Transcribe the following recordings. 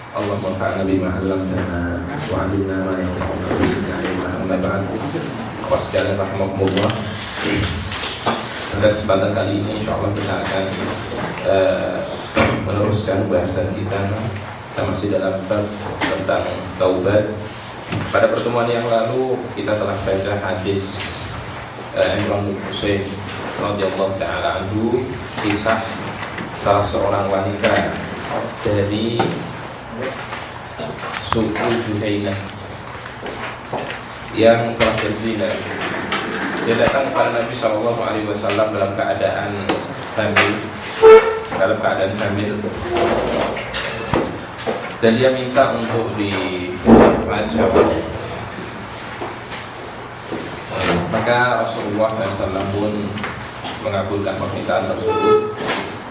Allahumma fa'alna bima 'allamtana wa 'allimna ma yanfa'una wa zidna 'ilman. Amma ba'd. Wassalam rahmatullah. Pada kesempatan kali ini insyaallah kita akan meneruskan bahasan kita masih dalam bab tentang taubat. Pada pertemuan yang lalu kita telah baca hadis Imran bin Husain radhiyallahu taala anhu, kisah salah seorang wanita dari suku Juhainah yang telah berzina. Dia datang kepada Nabi SAW dalam keadaan hamil, dan dia minta untuk dirajam. Maka Rasulullah SAW pun mengabulkan permintaan tersebut.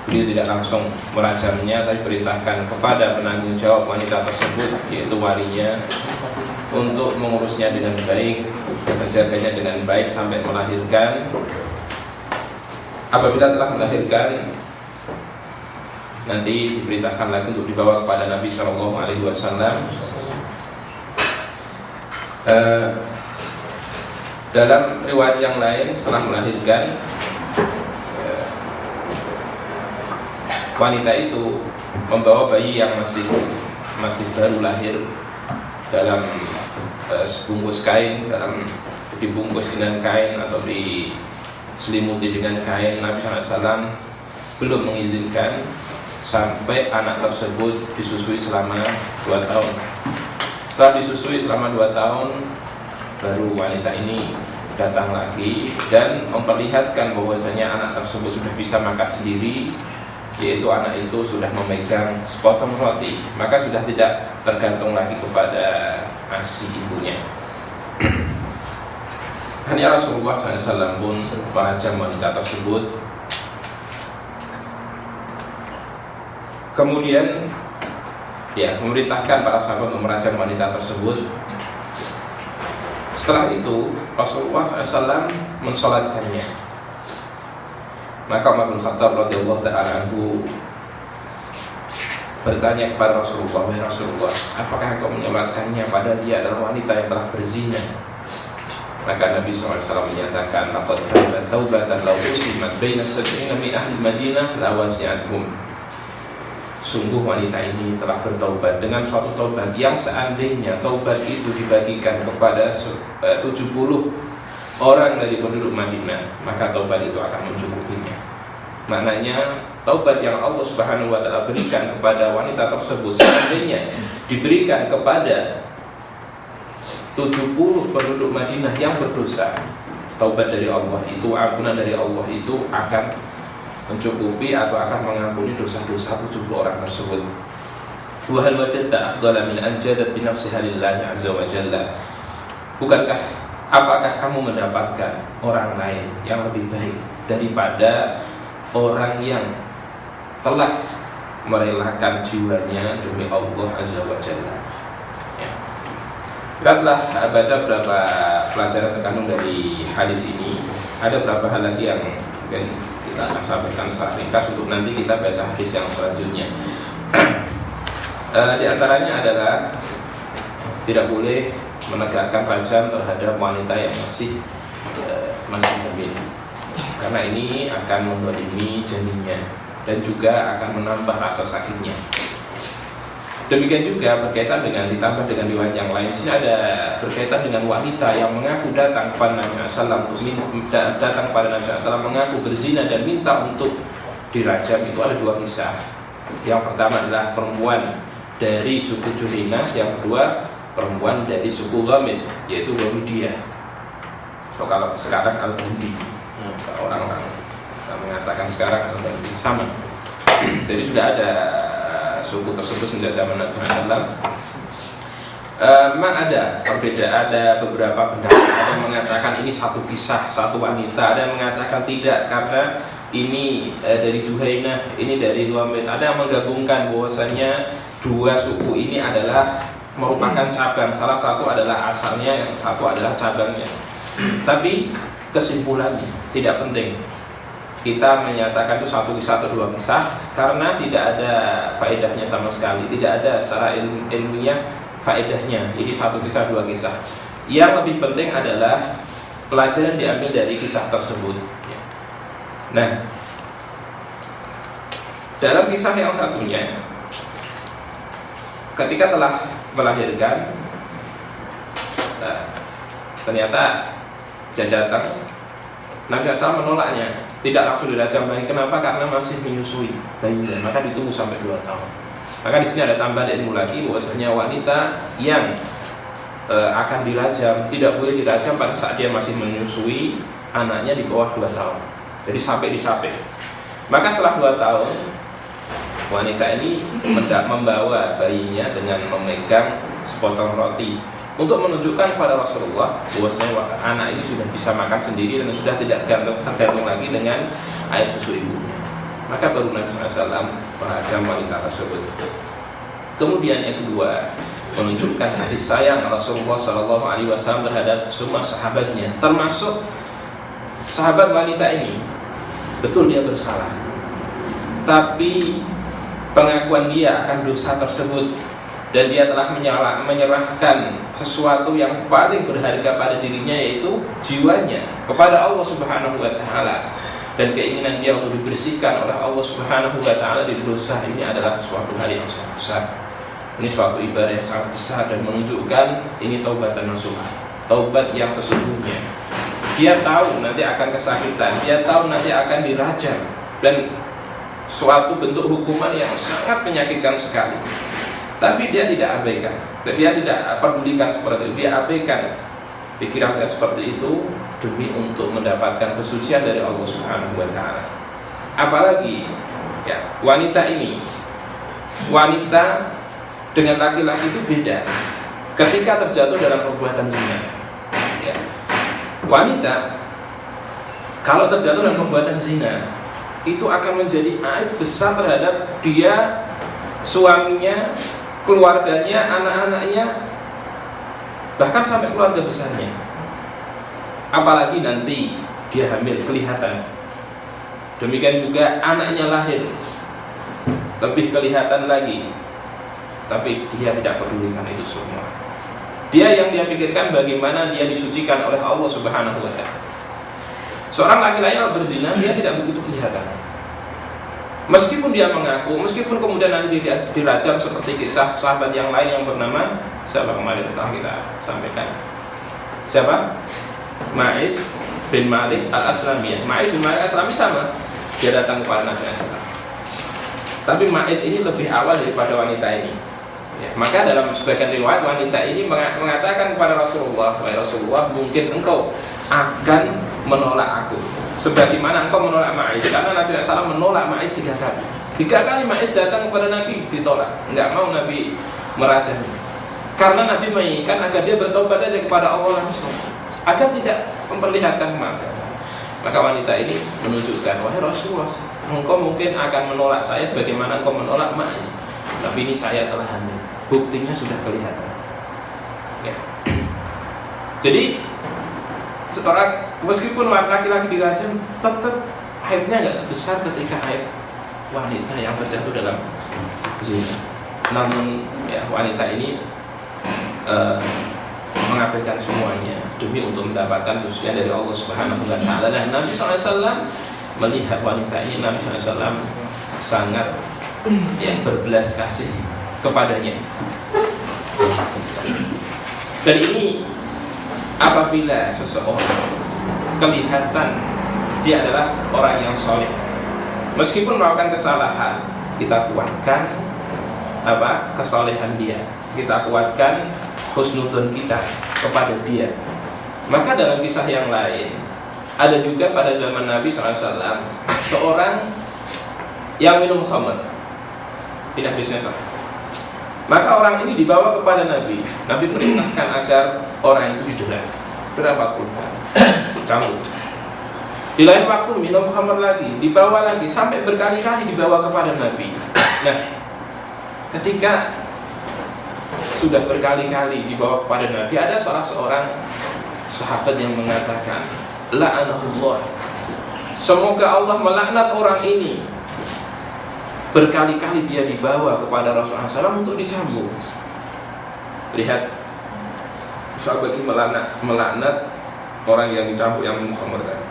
Dia tidak langsung merajamnya, tapi perintahkan kepada penanggung jawab wanita tersebut, yaitu walinya, untuk mengurusnya dengan baik, menjaganya dengan baik sampai melahirkan. Apabila telah melahirkan, nanti diperintahkan lagi untuk dibawa kepada Nabi SAW. Dalam riwayat yang lain, setelah melahirkan, wanita itu membawa bayi yang masih baru lahir dalam sebungkus kain, dibungkus dengan kain atau diselimuti dengan kain. Nabi SAW belum mengizinkan sampai anak tersebut disusui selama 2 tahun. Setelah disusui selama 2 tahun, baru wanita ini datang lagi dan memperlihatkan bahwasanya anak tersebut sudah bisa makan sendiri, yaitu anak itu sudah memegang sepotong roti, maka sudah tidak tergantung lagi kepada ASI ibunya. Hanya Rasulullah SAW pun merajam wanita tersebut. Kemudian memerintahkan para sahabat untuk merajam wanita tersebut. Setelah itu Rasulullah SAW mensolatkannya. Maka Umar bin Khattab radhiyallahu ta'ala anhu bertanya kepada Rasulullah, "Wahai Rasulullah, apakah engkau menyolatkannya padahal dia adalah wanita yang telah berzina?" Maka Nabi SAW menyatakan, "Laqad tabat taubatan law usimat baina sab'ina min ahli Madinah la wasi'athum." Sungguh wanita ini telah bertaubat dengan suatu taubat yang seandainya taubat itu dibagikan kepada 70 orang dari penduduk Madinah, maka taubat itu akan mencukupinya. Maknanya taubat yang Allah Subhanahu wa taala berikan kepada wanita tersebut seandainya diberikan kepada 70 penduduk Madinah yang berdosa, taubat dari Allah itu, ampunan dari Allah itu akan mencukupi atau akan mengampuni dosa-dosa 70 orang tersebut. Wa hal wajadta afdala min an jadat bi nafsiha lillahi azza wa jalla. Apakah kamu mendapatkan orang lain yang lebih baik daripada orang yang telah merelakan jiwanya demi Allah Azza wa Jalla? Ya. Kita telah baca beberapa pelajaran terkandung dari hadis ini. Ada beberapa hal lagi yang mungkin kita akan sampaikan secara ringkas untuk nanti kita baca hadis yang selanjutnya. Di antaranya adalah tidak boleh menegakkan rajam terhadap wanita yang masih hamil, karena ini akan mendolimi janinnya dan juga akan menambah rasa sakitnya. Demikian juga berkaitan dengan ditambah dengan riwayat yang lain. Di sini ada berkaitan dengan wanita yang mengaku datang kepada Nabi SAW datang kepada Nabi SAW mengaku berzina dan minta untuk dirajam. Itu ada 2 kisah. Yang pertama adalah perempuan dari suku Juhainah, yang kedua perempuan dari suku Ghamid, yaitu Ghamidiyah, atau kalau sekarang Al-Bandi. Orang-orang mengatakan sekarang Al-Bandi sama. Jadi sudah ada suku tersebut sejak zaman Nabi SAW. Memang ada perbedaan, ada beberapa pendapat. Ada yang mengatakan ini satu kisah, satu wanita. Ada yang mengatakan tidak, karena ini dari Juhainah, ini dari Luamit. Ada yang menggabungkan bahwasanya dua suku ini adalah merupakan cabang. Salah satu adalah asalnya, yang satu adalah cabangnya. Tapi kesimpulannya tidak penting kita menyatakan itu satu kisah atau dua kisah, karena tidak ada faedahnya sama sekali. Tidak ada secara ilmiah faedahnya ini satu kisah dua kisah. Yang lebih penting adalah pelajaran diambil dari kisah tersebut. Nah, dalam kisah yang satunya, ketika telah melahirkan, ternyata dia datang, Nabi SAW menolaknya, tidak langsung dirajam bayi. Kenapa? Karena masih menyusui bayinya, maka ditunggu sampai 2 tahun. Maka di sini ada tambahan ilmu lagi, bahwasanya wanita yang akan dirajam tidak boleh dirajam pada saat dia masih menyusui anaknya di bawah 2 tahun. Jadi sampai disapih. Maka setelah 2 tahun, wanita ini membawa bayinya dengan memegang sepotong roti untuk menunjukkan kepada Rasulullah bahwasanya anak ini sudah bisa makan sendiri dan sudah tidak tergantung lagi dengan air susu ibunya. Maka baru Nabi SAW merajam wanita tersebut. Kemudian yang kedua, menunjukkan kasih sayang Rasulullah SAW terhadap semua sahabatnya, termasuk sahabat wanita ini. Betul dia bersalah, tapi pengakuan dia akan dosa tersebut, dan dia telah menyerahkan sesuatu yang paling berharga pada dirinya, yaitu jiwanya, kepada Allah Subhanahu wa Ta'ala. Dan keinginan dia untuk dibersihkan oleh Allah Subhanahu wa Ta'ala dari dosa ini adalah suatu hal yang sangat besar. Ini suatu ibadah yang sangat besar dan menunjukkan ini taubatan nasuha, taubat yang sesungguhnya. Dia tahu nanti akan kesakitan, dia tahu nanti akan dirajam, dan suatu bentuk hukuman yang sangat menyakitkan sekali. Tapi dia tidak abaikan, dia tidak pedulikan seperti itu, dia abaikan pikirannya seperti itu demi untuk mendapatkan kesucian dari Allah Subhanahu wa Ta'ala. Apalagi ya, wanita ini, wanita dengan laki-laki itu beda ketika terjatuh dalam perbuatan zina. Ya. Wanita kalau terjatuh dalam perbuatan zina, itu akan menjadi aib besar terhadap dia, suaminya, keluarganya, anak-anaknya, bahkan sampai keluarga besarnya. Apalagi nanti dia hamil, kelihatan. Demikian juga anaknya lahir, lebih kelihatan lagi. Tapi dia tidak pedulikan itu semua. Dia pikirkan bagaimana dia disucikan oleh Allah Subhanahu wa Ta'ala. Seorang laki-laki yang berzina, dia tidak begitu kelihatan. Meskipun dia mengaku, meskipun kemudian nanti dirajam seperti kisah sahabat yang lain yang bernama, siapa kemarin telah kita sampaikan, siapa? Ma'is bin Malik al-Aslamiyah. Ma'is bin Malik al-Aslami sama, dia datang kepada Nabi SAW. Tapi Ma'is ini lebih awal daripada wanita ini. Ya, maka dalam sebagian riwayat wanita ini mengatakan kepada Rasulullah, wahai Rasulullah, mungkin engkau akan menolak aku sebagaimana engkau menolak Ma'is. Karena Nabi SAW menolak Ma'is 3 kali. 3 kali Ma'is datang kepada Nabi, ditolak, enggak mau Nabi merajamnya. Karena Nabi menginginkan agar dia bertobat aja kepada Allah langsung, agar tidak memperlihatkan masalah. Maka wanita ini menunjukkan, wahai Rasulullah, engkau mungkin akan menolak saya sebagaimana engkau menolak Ma'is, tapi ini saya telah hamil, buktinya sudah kelihatan. Ya. Jadi seorang meskipun laki-laki dirajam, tetap aibnya nggak sebesar ketika aib wanita yang terjatuh dalam zina. Namun ya, wanita ini mengabaikan semuanya demi untuk mendapatkan kesucian dari Allah Subhanahu wa Ta'ala. Dan Nabi SAW melihat wanita ini, Nabi SAW sangat berbelas kasih kepadanya. Dan ini apabila seseorang kelihatan dia adalah orang yang soleh, meskipun melakukan kesalahan, kita kuatkan kesolehan dia, kita kuatkan husnudzon kita kepada dia. Maka dalam kisah yang lain, ada juga pada zaman Nabi SAW seorang yang minum khamr, tidak bisnis. Maka orang ini dibawa kepada Nabi. Nabi perintahkan agar orang itu didera berapa puluh kali, cambuk. Di lain waktu minum khamr lagi, dibawa lagi, sampai berkali-kali dibawa kepada Nabi. Nah, ketika sudah berkali-kali dibawa kepada Nabi, ada salah seorang sahabat yang mengatakan, la'anahullah, semoga Allah melaknat orang ini. Berkali-kali dia dibawa kepada Rasulullah SAW untuk dicambuk. Lihat, sahabat ini melaknat orang yang dicambuk, yang minum khamr tadi.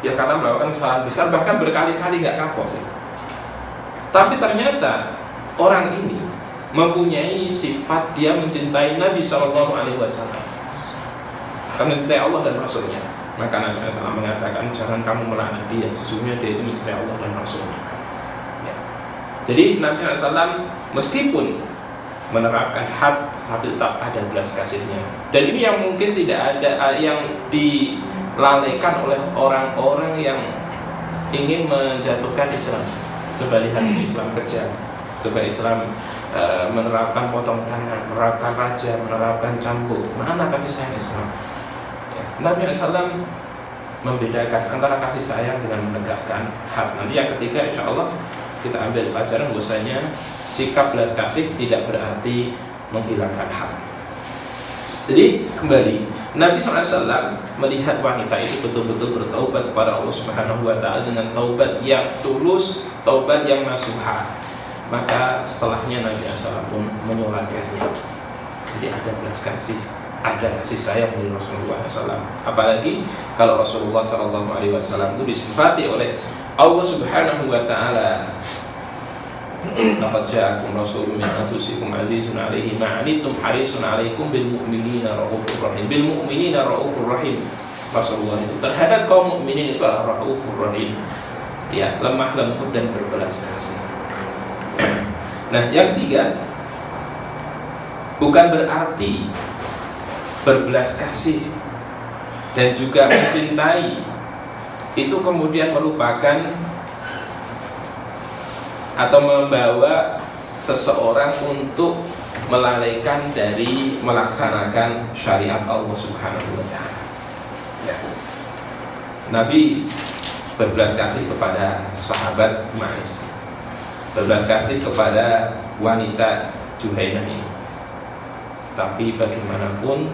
Ya karena melakukan kesalahan besar, bahkan berkali-kali gak kapok. Tapi ternyata orang ini mempunyai sifat dia mencintai Nabi SAW, karena mencintai Allah dan Rasulnya. Maka Nabi SAW mengatakan, jangan kamu melaknat dia, sesungguhnya dia itu mencintai Allah dan Rasulnya. Ya. Jadi Nabi SAW meskipun menerapkan had, tapi tetap ada belas kasihnya. Dan ini yang mungkin tidak ada, yang dilalaikan oleh orang-orang yang ingin menjatuhkan Islam. Coba lihat Islam kejam. Coba Islam menerapkan potong tangan, menerapkan raja, menerapkan cambuk. Mana kasih sayang Islam? Ya. Nabi SAW membedakan antara kasih sayang dengan menegakkan had. Nanti yang ketiga insya Allah kita ambil pelajaran bahwasanya sikap belas kasih tidak berarti menghilangkan had. Jadi kembali, Nabi SAW melihat wanita itu betul-betul bertaubat kepada Allah Subhanahu Wa Taala dengan taubat yang tulus, taubat yang nasuha. Maka setelahnya Nabi SAW pun menyolatkannya. Jadi ada belas kasih, ada kasih sayang dari Rasulullah SAW. Apalagi kalau Rasulullah SAW itu disifati oleh Allah Subhanahu Wa Taala, laqad ja'akum rasulun min anfusikum azizun 'alaihi ma 'anittum harisun 'alaikum bil mu'minina raufur rahim. Bil mu'minina raufur rahim. Rasulullah itu terhadap kaum mukminin itu adalah raufur rahim. Ya, lemah lembut dan berbelas kasih. Nah, yang ketiga, bukan berarti berbelas kasih dan juga mencintai itu kemudian merupakan atau membawa seseorang untuk melalaikan dari melaksanakan syariat Allah Subhanahu Wa Taala. Ya. Nabi berbelas kasih kepada sahabat Ma'is, berbelas kasih kepada wanita Juhainah ini. Tapi bagaimanapun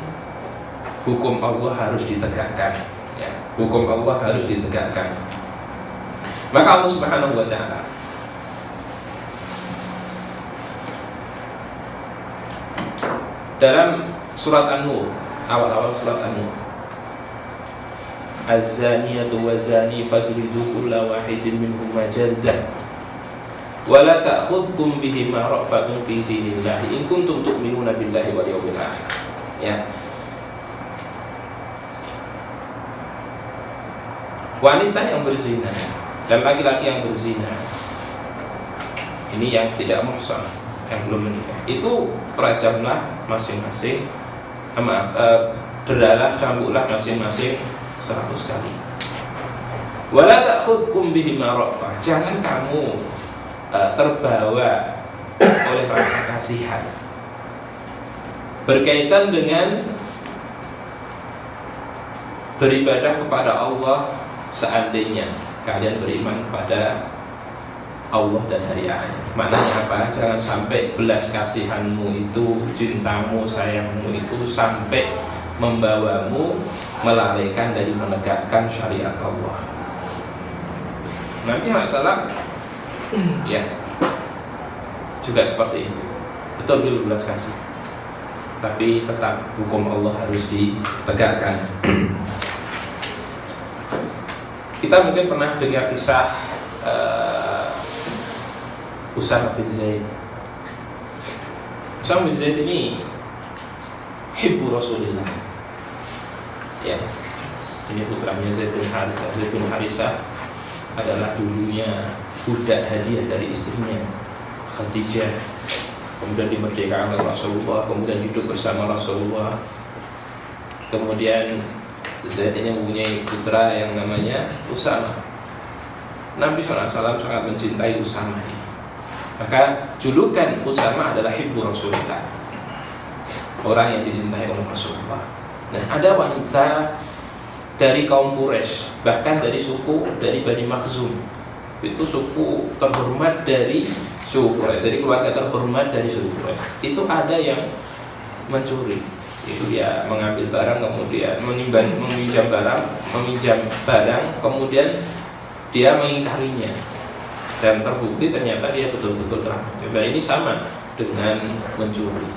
hukum Allah harus ditegakkan. Ya. Hukum Allah harus ditegakkan. Maka Allah Subhanahu Wa Taala dalam surat An-Nur, awal-awal surat An-Nur, Az-zaniyatu waz-zani fajlidu kulla wahidin minhuma jaldah wa la ta'khudhukum bihima ra'fatun fi dinillah in kuntum tu'minuna billahi wal yawmil akhir. Ya. Wanita yang berzina dan laki-laki yang berzina, ini yang tidak muhsan, yang belum menikah, itu rajamlah masing-masing, deralah, cambuklah masing-masing 100 kali. Wala ta'khudhukum bihima ra'fah, jangan kamu terbawa oleh rasa kasihan berkaitan dengan beribadah kepada Allah seandainya kalian beriman kepada Allah dan hari akhir. Maknanya apa? Jangan sampai belas kasihanmu itu, cintamu, sayangmu itu sampai membawamu melalaikan dari menegakkan syariat Allah. Nabi SAW ya juga seperti itu. Betul beliau belas kasih, tapi tetap hukum Allah harus ditegakkan. Kita mungkin pernah dengar kisah Usamah bin Zaid. Usamah bin Zaid ini hibbu Rasulullah. Ya, ini putranya Zaid bin Harisah. Zaid bin Harisah adalah dulunya budak hadiah dari istrinya Khadijah. Kemudian dimerdekakan oleh Rasulullah, kemudian hidup bersama Rasulullah. Kemudian Zaid ini mempunyai putra yang namanya Usamah. Nabi SAW sangat mencintai Usamah ini. Maka julukan Usamah adalah Hibbu Rasulullah, orang yang dicintai oleh Rasulullah. Dan ada wanita dari kaum Quraisy, bahkan dari Bani Makhzum. Itu suku terhormat dari suku Quraisy, jadi keluarga terhormat dari suku Quraisy. Itu ada yang mencuri, itu ya mengambil barang, kemudian meminjam barang, kemudian dia mengingkarinya, dan terbukti ternyata dia betul-betul telah mencoba. Ini sama dengan mencuri,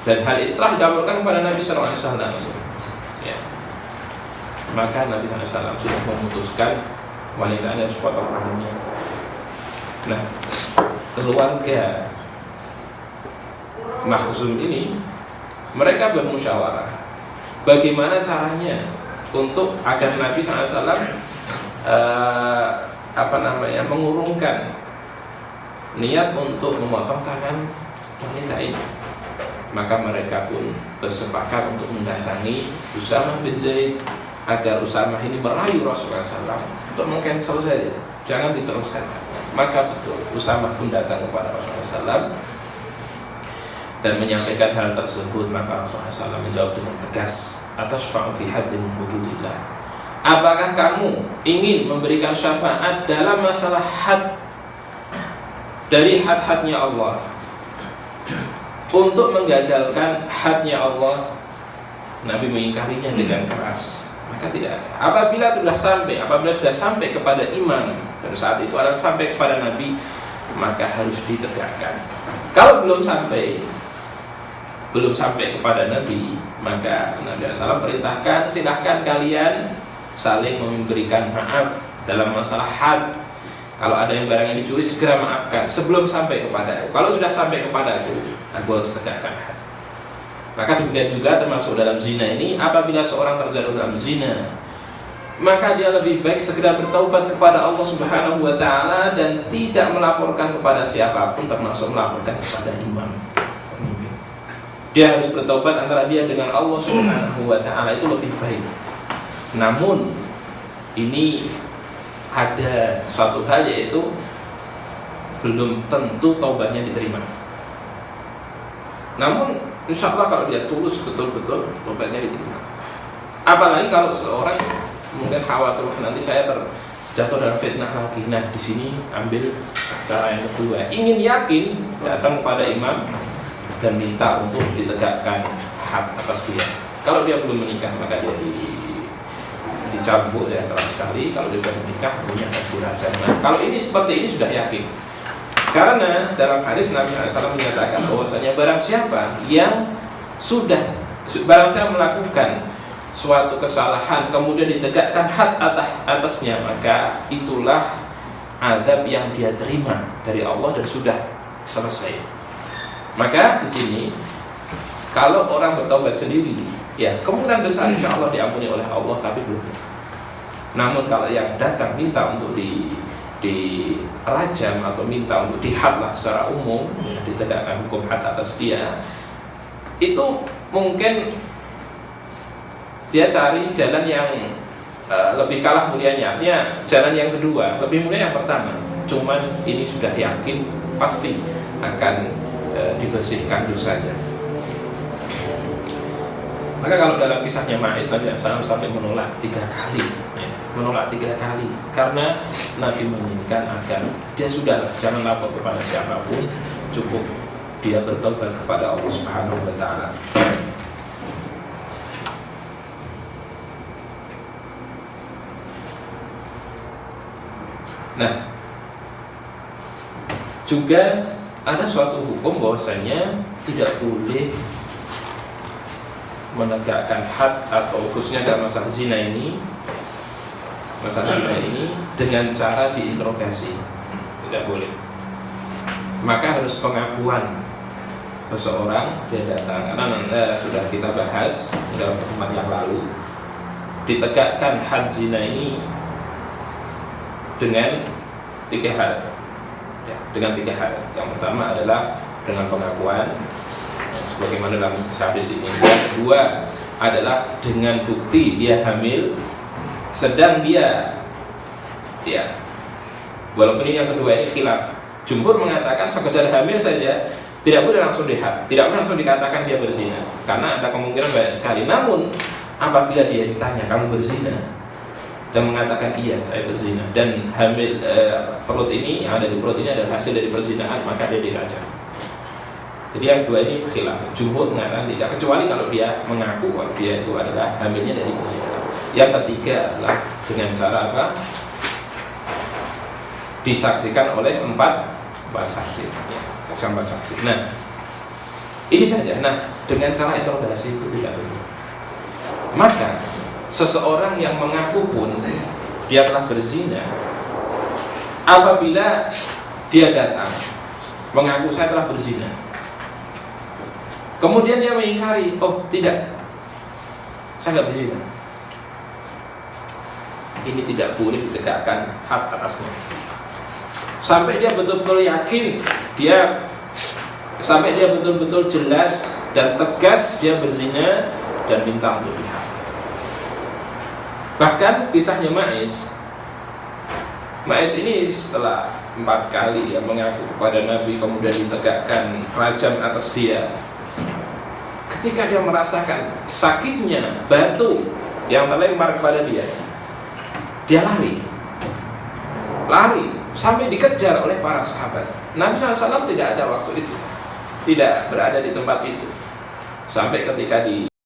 dan hal itu telah dilaporkan kepada Nabi SAW. Ya. Maka Nabi SAW sudah memutuskan wanita harus potong rambutnya. Nah, keluarga Makhzum ini mereka bermusyawarah bagaimana caranya untuk agar Nabi SAW mengurungkan niat untuk memotong tangan wanita ini. Maka mereka pun bersepakat untuk mendatangi Usamah bin Zaid agar Usamah ini merayu Rasulullah SAW untuk meng-cancel saja, jangan diteruskan. Maka betul Usamah pun datang kepada Rasulullah SAW dan menyampaikan hal tersebut. Maka Rasulullah SAW menjawab dengan tegas, atashfa'u fi haddin min hududillah, apakah kamu ingin memberikan syafaat dalam masalah had dari had-hadnya Allah, untuk menggagalkan hadnya Allah? Nabi mengingkarinya dengan keras. Maka tidak ada. Apabila sudah sampai kepada imam, dan saat itu adalah sampai kepada Nabi, maka harus ditegakkan. Kalau belum sampai kepada Nabi, maka Nabi SAW perintahkan, silahkan kalian saling memberikan maaf dalam masalah had. Kalau ada yang barang yang dicuri, segera maafkan sebelum sampai kepada aku. Kalau sudah sampai kepada aku harus tegakkan had. Maka demikian juga termasuk dalam zina ini. Apabila seorang terjatuh dalam zina, maka dia lebih baik segera bertaubat kepada Allah Subhanahu wa Ta'ala dan tidak melaporkan kepada siapapun, termasuk melaporkan kepada imam. Dia harus bertaubat antara dia dengan Allah Subhanahu wa Ta'ala, itu lebih baik. Namun ini ada suatu hal, yaitu belum tentu taubatnya diterima. Namun insya Allah kalau dia tulus betul-betul, taubatnya diterima. Apalagi kalau seorang mungkin khawatir nanti saya terjatuh dalam fitnah lagi. Nah, di sini ambil cara yang kedua, ingin yakin, datang kepada imam dan minta untuk ditegakkan had atas dia. Kalau dia belum menikah, maka dia dicambuk ya 100 kali. Kalau dia sudah menikah, punya dirajam. Nah, kalau ini seperti ini sudah yakin. Karena dalam hadis Nabi SAW menyatakan bahwasanya barang siapa melakukan suatu kesalahan kemudian ditegakkan had atasnya, maka itulah azab yang dia terima dari Allah dan sudah selesai. Maka di sini kalau orang bertaubat sendiri, ya kemungkinan besar insya Allah diampuni oleh Allah, tapi belum. Namun kalau yang datang minta untuk dirajam atau minta untuk dihadlah secara umum, ya, ditegakkan hukum had atas dia, itu mungkin dia cari jalan yang lebih kalah mulianya. Artinya jalan yang kedua lebih mulia yang pertama, cuman ini sudah yakin pasti akan dibersihkan dosanya. Maka kalau dalam kisahnya Ma'is, Nabi SAW sampai menolak 3 kali, ya, menolak 3 kali, karena Nabi menginginkan agar dia sudah jangan lapor kepada siapapun, cukup dia bertobat kepada Allah Subhanahu wa Ta'ala. Nah, juga ada suatu hukum bahwasanya tidak boleh menegakkan had atau khususnya dalam masalah zina ini dengan cara diinterogasi, tidak boleh. Maka harus pengakuan seseorang, dia datang, karena sudah kita bahas dalam pertemuan yang lalu, ditegakkan had zina ini dengan 3 hal, ya, dengan 3 hal. Yang pertama adalah dengan pengakuan, ya, sebagaimana dalam hadis ini. Yang kedua adalah dengan bukti dia hamil, sedang dia, ya, walaupun ini yang kedua ini khilaf, Jumhur mengatakan sekedar hamil saja tidak boleh langsung dihad, tidak boleh langsung dikatakan dia berzina, karena ada kemungkinan banyak sekali. Namun apabila dia ditanya kamu berzina dan mengatakan iya saya berzina, dan hamil perut ini yang ada di perut ini adalah hasil dari perzinahan, maka dia dirajam. Jadi yang dua ini khilaf. Jumhur mengatakan tidak, kecuali kalau dia mengaku kalau dia itu adalah hamilnya dari perzinahan. Yang ketiga adalah dengan cara apa? Disaksikan oleh empat saksi, ya, empat saksi. Nah, ini saja. Nah, dengan cara interogasi itu tidak betul. Maka seseorang yang mengaku pun dia telah berzina, apabila dia datang mengaku saya telah berzina, kemudian dia mengingkari, oh tidak, saya nggak berzina, ini tidak boleh ditegakkan had atasnya sampai dia betul-betul yakin, sampai dia betul-betul jelas dan tegas dia berzina dan minta untuk dihad. Bahkan kisahnya Ma'is ini setelah 4 kali dia mengaku kepada Nabi, kemudian ditegakkan rajam atas dia. Ketika dia merasakan sakitnya batu yang terlempar kepada dia lari sampai dikejar oleh para sahabat. Nabi SAW tidak ada waktu itu, tidak berada di tempat itu. Sampai ketika di